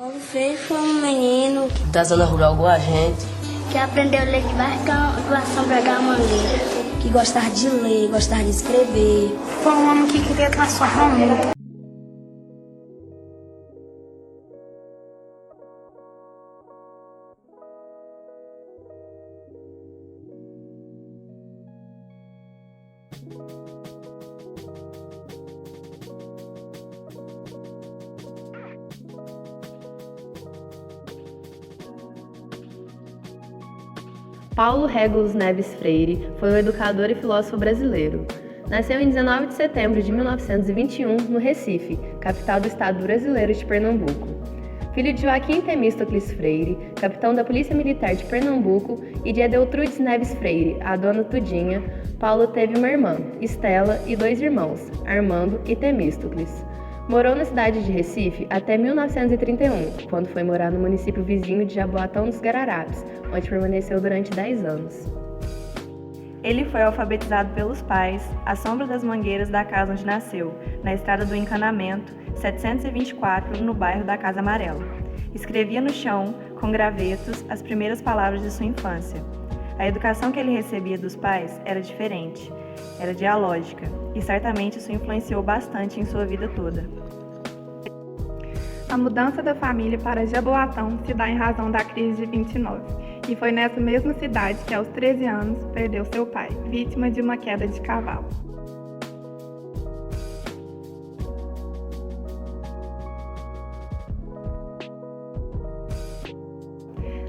Paulo Freire foi um menino da zona rural igual a gente, que aprendeu a ler debaixo da sombra da mangueira, que gostava de ler, gostava de escrever. Foi um homem que queria transformar o mundo. Paulo Régulus Neves Freire foi um educador e filósofo brasileiro. Nasceu em 19 de setembro de 1921, no Recife, capital do estado brasileiro de Pernambuco. Filho de Joaquim Temístocles Freire, capitão da Polícia Militar de Pernambuco, e de Edeltrudes Neves Freire, a dona Tudinha, Paulo teve uma irmã, Estela, e 2 irmãos, Armando e Temístocles. Morou na cidade de Recife até 1931, quando foi morar no município vizinho de Jaboatão dos Guararapes, onde permaneceu durante 10 anos. Ele foi alfabetizado pelos pais à sombra das mangueiras da casa onde nasceu, na Estrada do Encanamento, 724, no bairro da Casa Amarela. Escrevia no chão, com gravetos, as primeiras palavras de sua infância. A educação que ele recebia dos pais era diferente, era dialógica, e certamente isso influenciou bastante em sua vida toda. A mudança da família para Jaboatão se dá em razão da crise de 29, e foi nessa mesma cidade que, aos 13 anos, perdeu seu pai, vítima de uma queda de cavalo.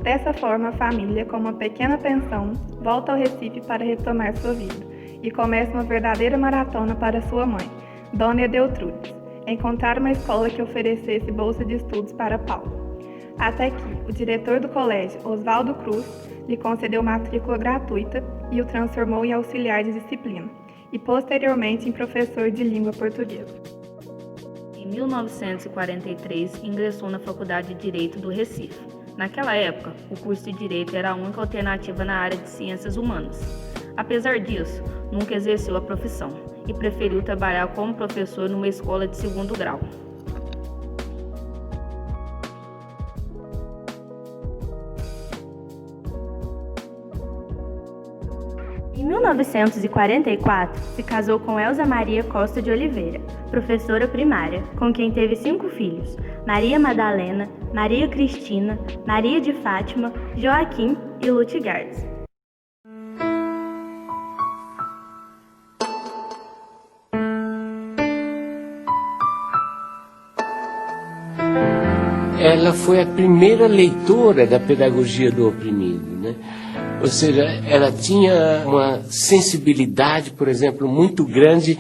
Dessa forma, a família, com uma pequena pensão, volta ao Recife para retomar sua vida e começa uma verdadeira maratona para sua mãe, Dona Edeltrudes, encontrar uma escola que oferecesse bolsa de estudos para Paulo. Até que o diretor do colégio, Oswaldo Cruz, lhe concedeu matrícula gratuita e o transformou em auxiliar de disciplina e, posteriormente, em professor de língua portuguesa. Em 1943, ingressou na Faculdade de Direito do Recife. Naquela época, o curso de Direito era a única alternativa na área de Ciências Humanas. Apesar disso, nunca exerceu a profissão e preferiu trabalhar como professor numa escola de 2º grau. Em 1944, se casou com Elza Maria Costa de Oliveira, professora primária, com quem teve 5 filhos: Maria Madalena, Maria Cristina, Maria de Fátima, Joaquim e Lutgardes. Ela foi a primeira leitora da pedagogia do oprimido, né? Ou seja, ela tinha uma sensibilidade, por exemplo, muito grande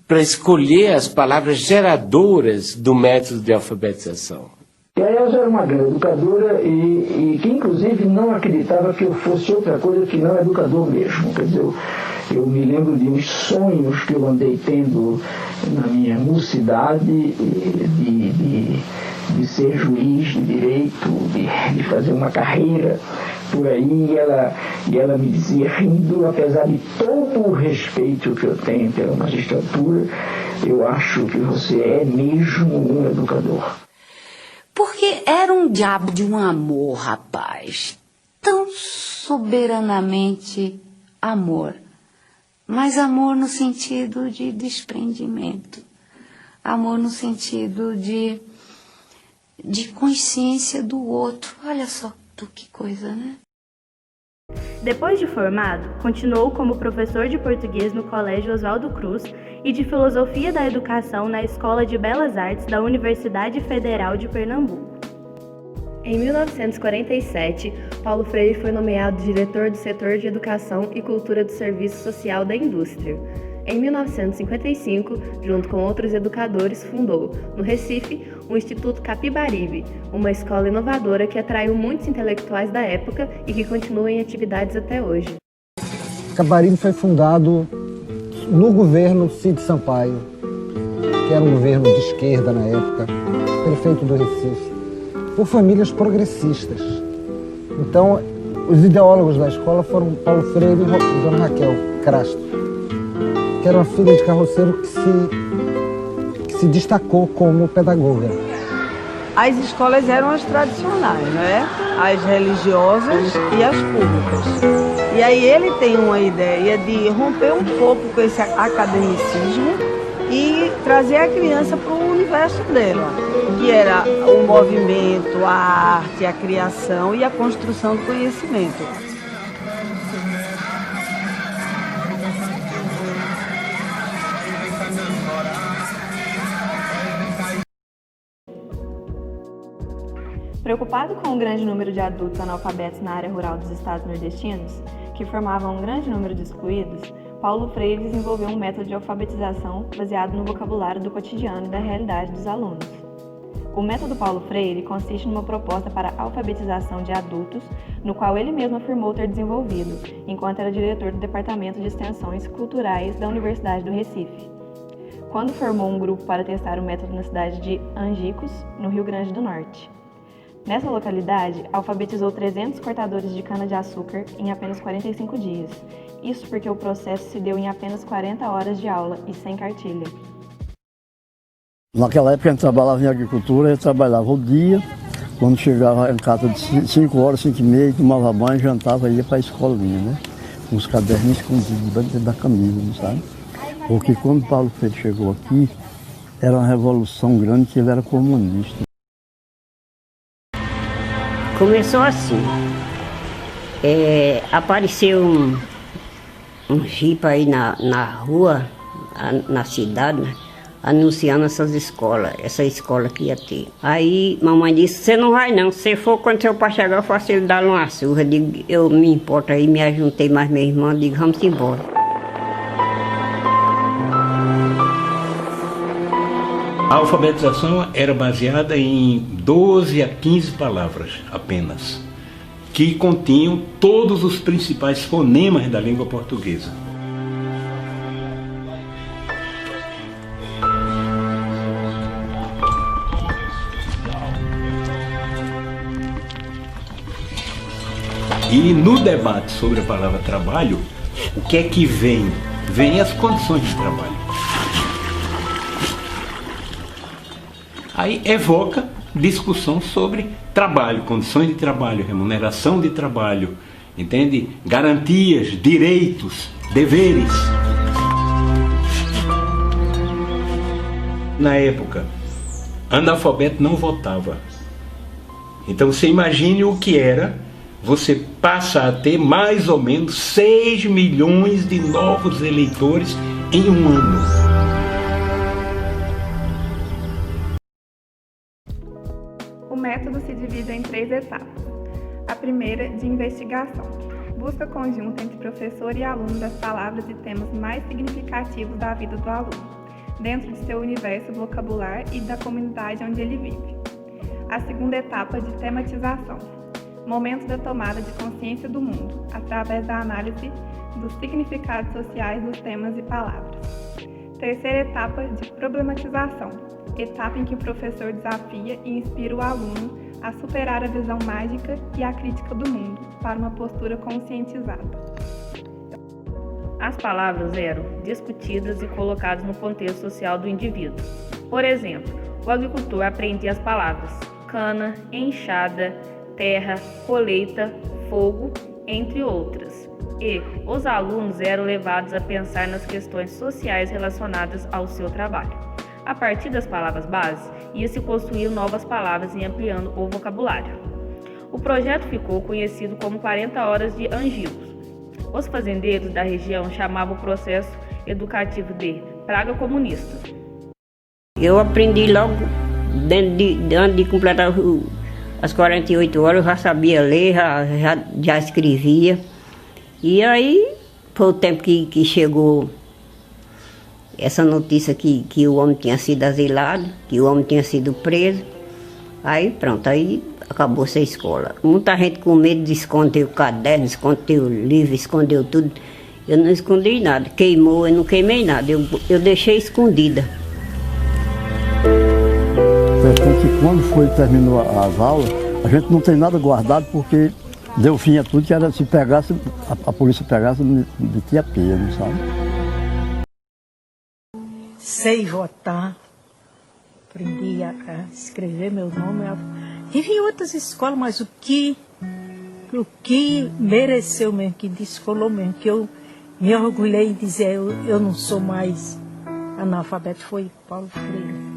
para escolher as palavras geradoras do método de alfabetização. E a Elza era uma grande educadora e que, inclusive, não acreditava que eu fosse outra coisa que não educador mesmo. Quer dizer, eu me lembro de uns sonhos que eu andei tendo na minha mocidade de ser juiz de direito, de fazer uma carreira por aí, e ela me dizia, rindo, apesar de todo o respeito que eu tenho pela magistratura, eu acho que você é mesmo um educador. Porque era um diabo de um amor, rapaz, tão soberanamente amor, mas amor no sentido de desprendimento, amor no sentido de consciência do outro. Olha só que coisa, né? Depois de formado, continuou como professor de português no Colégio Oswaldo Cruz e de Filosofia da Educação na Escola de Belas Artes da Universidade Federal de Pernambuco. Em 1947, Paulo Freire foi nomeado diretor do setor de Educação e Cultura do Serviço Social da Indústria. Em 1955, junto com outros educadores, fundou, no Recife, o Instituto Capibaribe, uma escola inovadora que atraiu muitos intelectuais da época e que continua em atividades até hoje. Capibaribe foi fundado no governo Cid Sampaio, que era um governo de esquerda na época, prefeito do Recife, por famílias progressistas. Então, os ideólogos da escola foram Paulo Freire e Dona Raquel Crasto, que era uma filha de carroceiro que se destacou como pedagoga. As escolas eram as tradicionais, né? As religiosas e as públicas. E aí ele tem uma ideia de romper um pouco com esse academicismo e trazer a criança para o universo dela, que era o movimento, a arte, a criação e a construção do conhecimento. Preocupado com o grande número de adultos analfabetos na área rural dos estados nordestinos, que formavam um grande número de excluídos, Paulo Freire desenvolveu um método de alfabetização baseado no vocabulário do cotidiano e da realidade dos alunos. O método Paulo Freire consiste numa proposta para a alfabetização de adultos, no qual ele mesmo afirmou ter desenvolvido, enquanto era diretor do Departamento de Extensões Culturais da Universidade do Recife, quando formou um grupo para testar o método na cidade de Angicos, no Rio Grande do Norte. Nessa localidade, alfabetizou 300 cortadores de cana-de-açúcar em apenas 45 dias. Isso porque o processo se deu em apenas 40 horas de aula e sem cartilha. Naquela época a gente trabalhava em agricultura, eu trabalhava o dia, quando chegava em casa de 5 horas, 5 e meia, tomava banho, jantava e ia para a escolinha, né? Com os cadernos escondidos dentro da camisa, não sabe? Porque quando Paulo Freire chegou aqui, era uma revolução grande, que ele era comunista. Começou assim, apareceu um jipe aí na rua, na cidade, né, anunciando essas escolas, essa escola que ia ter. Aí mamãe disse, você não vai não, se for quando seu pai chegar eu faço ele dar uma surra. Digo, eu me importo aí, me ajuntei mais minha irmã, digo, vamos embora. A alfabetização era baseada em 12 a 15 palavras apenas, que continham todos os principais fonemas da língua portuguesa. E no debate sobre a palavra trabalho, o que é que vem? Vem as condições de trabalho. Aí evoca discussão sobre trabalho, condições de trabalho, remuneração de trabalho, entende? Garantias, direitos, deveres. Na época, analfabeto não votava. Então você imagine o que era, você passa a ter mais ou menos 6 milhões de novos eleitores em um ano. O método se divide em 3 etapas. A primeira, de investigação, busca conjunto entre professor e aluno das palavras e temas mais significativos da vida do aluno, dentro de seu universo vocabular e da comunidade onde ele vive. A segunda etapa, de tematização, momento da tomada de consciência do mundo, através da análise dos significados sociais dos temas e palavras. Terceira etapa, de problematização, etapa em que o professor desafia e inspira o aluno a superar a visão mágica e a crítica do mundo para uma postura conscientizada. As palavras eram discutidas e colocadas no contexto social do indivíduo. Por exemplo, o agricultor aprendia as palavras cana, enxada, terra, colheita, fogo, entre outras. E os alunos eram levados a pensar nas questões sociais relacionadas ao seu trabalho. A partir das palavras base, ia-se construir novas palavras e ampliando o vocabulário. O projeto ficou conhecido como 40 Horas de Angicos. Os fazendeiros da região chamavam o processo educativo de praga comunista. Eu aprendi logo, antes de completar as 48 horas, eu já sabia ler, já escrevia. E aí foi o tempo que chegou essa notícia que o homem tinha sido asilado, que o homem tinha sido preso. Aí pronto, aí acabou-se a escola. Muita gente com medo de esconder o caderno, esconder o livro, escondeu tudo. Eu não escondi nada, queimou, eu não queimei nada, eu deixei escondida. Portanto, que quando terminou as aulas, a gente não tem nada guardado porque deu fim a tudo, que era se pegasse, a polícia pegasse, metia pena, sabe? Sei votar, aprendi a escrever meu nome. Tive em outras escolas, mas o que mereceu mesmo, que descolou mesmo, que eu me orgulhei em dizer eu não sou mais analfabeto, foi Paulo Freire.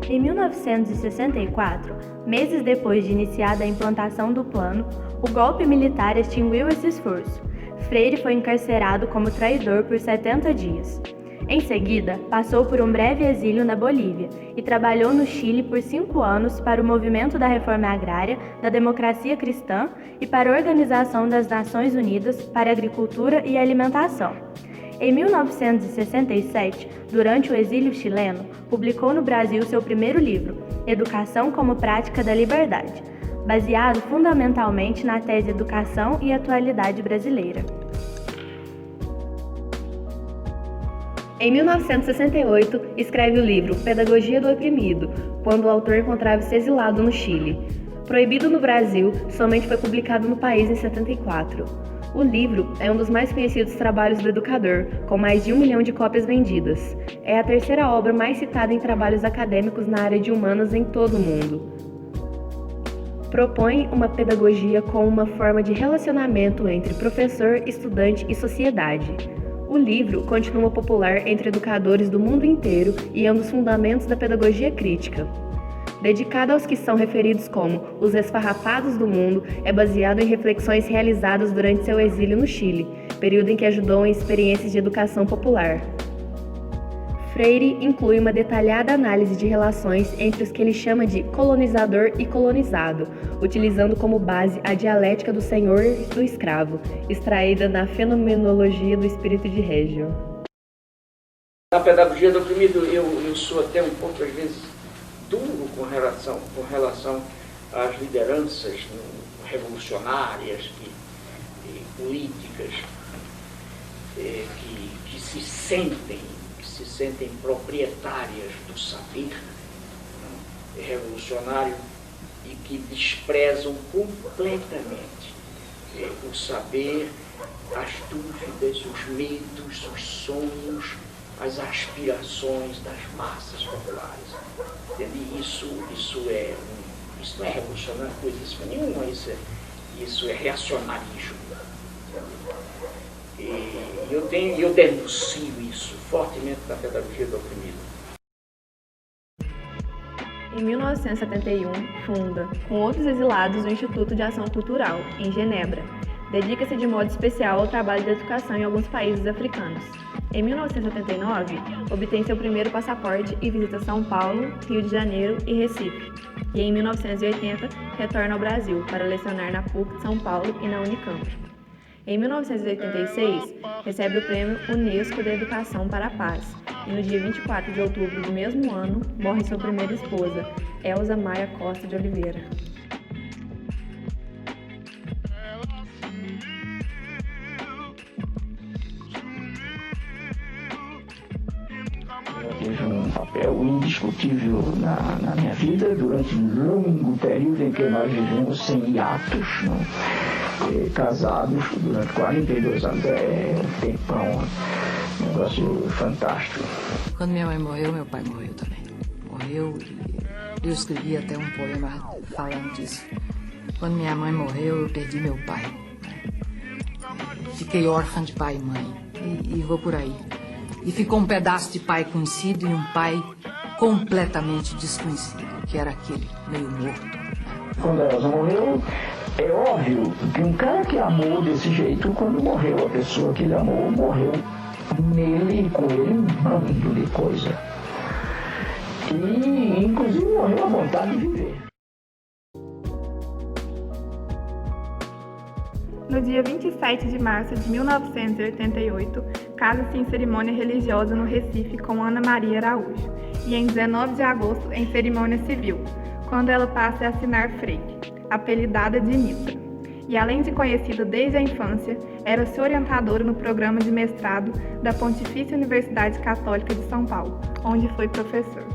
Em 1964, meses depois de iniciada a implantação do plano, o golpe militar extinguiu esse esforço. Freire foi encarcerado como traidor por 70 dias. Em seguida, passou por um breve exílio na Bolívia e trabalhou no Chile por 5 anos para o movimento da reforma agrária, da democracia cristã e para a Organização das Nações Unidas para a Agricultura e Alimentação. Em 1967, durante o exílio chileno, publicou no Brasil seu primeiro livro, Educação como Prática da Liberdade, baseado fundamentalmente na tese Educação e Atualidade Brasileira. Em 1968, escreve o livro Pedagogia do Oprimido, quando o autor encontrava-se exilado no Chile. Proibido no Brasil, somente foi publicado no país em 74. O livro é um dos mais conhecidos trabalhos do educador, com mais de 1 milhão de cópias vendidas. É a terceira obra mais citada em trabalhos acadêmicos na área de humanas em todo o mundo. Propõe uma pedagogia com uma forma de relacionamento entre professor, estudante e sociedade. O livro continua popular entre educadores do mundo inteiro e é um dos fundamentos da pedagogia crítica. Dedicado aos que são referidos como os esfarrapados do mundo, é baseado em reflexões realizadas durante seu exílio no Chile, período em que ajudou em experiências de educação popular. Freire inclui uma detalhada análise de relações entre os que ele chama de colonizador e colonizado, utilizando como base a dialética do senhor e do escravo, extraída na fenomenologia do espírito de Hegel. Na pedagogia do oprimido, eu sou até um pouco, às vezes, duro com relação às lideranças revolucionárias e políticas que se sentem proprietárias do saber revolucionário e que desprezam completamente o saber, as dúvidas, os medos, os sonhos, as aspirações das massas populares. Entende? Isso não é revolucionário, coisa nenhuma, isso é reacionarismo. E eu denuncio isso fortemente na pedagogia do oprimido. Em 1971, funda, com outros exilados, o Instituto de Ação Cultural, em Genebra. Dedica-se de modo especial ao trabalho de educação em alguns países africanos. Em 1979, obtém seu primeiro passaporte e visita São Paulo, Rio de Janeiro e Recife. E em 1980, retorna ao Brasil para lecionar na PUC de São Paulo e na Unicamp. Em 1986, recebe o Prêmio Unesco da Educação para a Paz e no dia 24 de outubro do mesmo ano, morre sua primeira esposa, Elza Maia Costa de Oliveira. Teve um papel indiscutível na minha vida durante um longo período em que nós vivemos sem hiatos, casados durante 42 anos, é um tempão, um negócio fantástico. Quando minha mãe morreu, meu pai morreu também. Morreu e eu escrevi até um poema falando disso. Quando minha mãe morreu, eu perdi meu pai. Fiquei órfã de pai e mãe e vou por aí. E ficou um pedaço de pai conhecido e um pai completamente desconhecido, que era aquele meio morto. Quando a Elza morreu, é óbvio que um cara que amou desse jeito, quando morreu a pessoa que ele amou, morreu nele e com ele um bando de coisa. E inclusive morreu a vontade de viver. No dia 27 de março de 1988, casa-se em cerimônia religiosa no Recife com Ana Maria Araújo, e em 19 de agosto em cerimônia civil, quando ela passa a assinar Freire, apelidada de Nitra. E além de conhecida desde a infância, era sua orientadora no programa de mestrado da Pontifícia Universidade Católica de São Paulo, onde foi professor.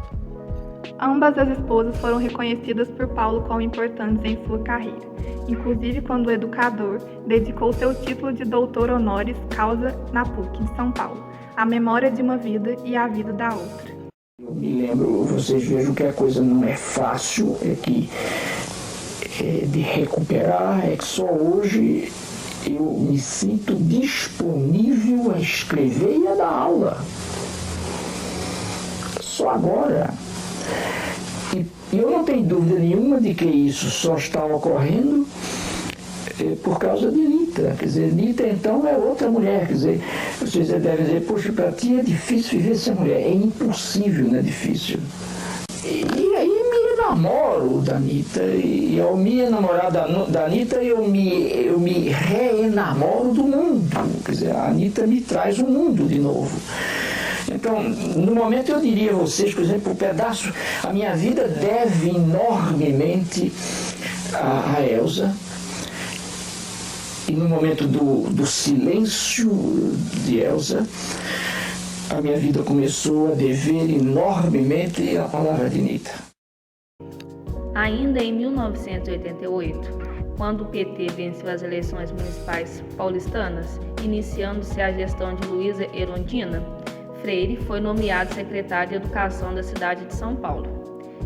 Ambas as esposas foram reconhecidas por Paulo como importantes em sua carreira, inclusive quando o educador dedicou seu título de doutor honoris causa na PUC de São Paulo, a memória de uma vida e a vida da outra. Eu me lembro, vocês vejam que a coisa não é fácil, de recuperar, é que só hoje eu me sinto disponível a escrever e a dar aula. Só agora. E eu não tenho dúvida nenhuma de que isso só está ocorrendo por causa de Anitta. Quer dizer, Anitta então é outra mulher. Quer dizer, vocês devem dizer, poxa, para ti é difícil viver sem mulher. É impossível, não é difícil. E aí me enamoro da Anitta. E ao me enamorar da Anitta, eu me reenamoro do mundo. Quer dizer, a Anitta me traz o mundo de novo. Então, no momento eu diria a vocês, por exemplo, a minha vida deve enormemente a Elza. E no momento do silêncio de Elza, a minha vida começou a dever enormemente a palavra de Anitta. Ainda em 1988, quando o PT venceu as eleições municipais paulistanas, iniciando-se a gestão de Luísa Erundina, Freire foi nomeado secretário de Educação da cidade de São Paulo.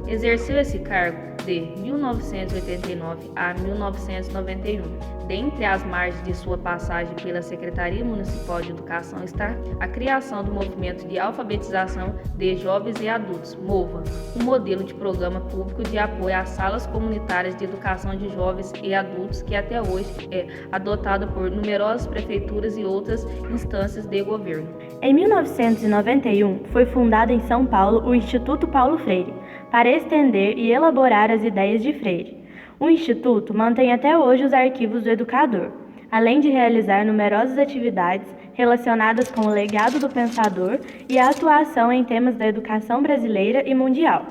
Exerceu esse cargo de 1989 a 1991. Dentre as margens de sua passagem pela Secretaria Municipal de Educação está a criação do movimento de alfabetização de jovens e adultos, MOVA, um modelo de programa público de apoio às salas comunitárias de educação de jovens e adultos que até hoje é adotado por numerosas prefeituras e outras instâncias de governo. Em 1991, foi fundado em São Paulo o Instituto Paulo Freire, para estender e elaborar as ideias de Freire. O Instituto mantém até hoje os arquivos do educador, além de realizar numerosas atividades relacionadas com o legado do pensador e a atuação em temas da educação brasileira e mundial.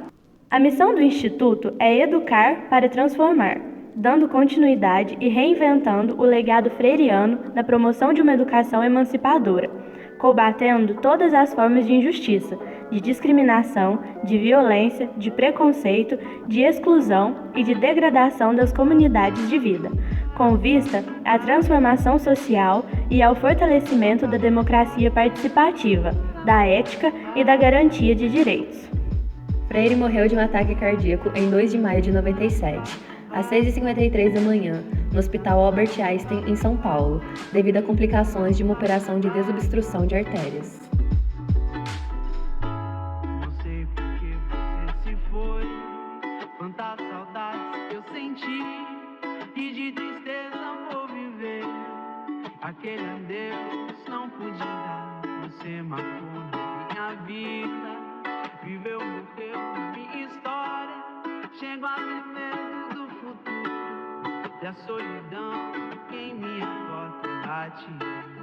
A missão do Instituto é educar para transformar, dando continuidade e reinventando o legado freiriano na promoção de uma educação emancipadora, combatendo todas as formas de injustiça, de discriminação, de violência, de preconceito, de exclusão e de degradação das comunidades de vida, com vista à transformação social e ao fortalecimento da democracia participativa, da ética e da garantia de direitos. Freire morreu de um ataque cardíaco em 2 de maio de 97, às 6h53 da manhã, no Hospital Albert Einstein, em São Paulo, devido a complicações de uma operação de desobstrução de artérias. Não sei por que você se foi, quantas saudades eu senti, e de tristeza vou viver. Aquele adeus não pude dar, você marcou minha vida, viveu, morreu minha história, chego a ter medo do futuro, e a solidão em minha porta bate.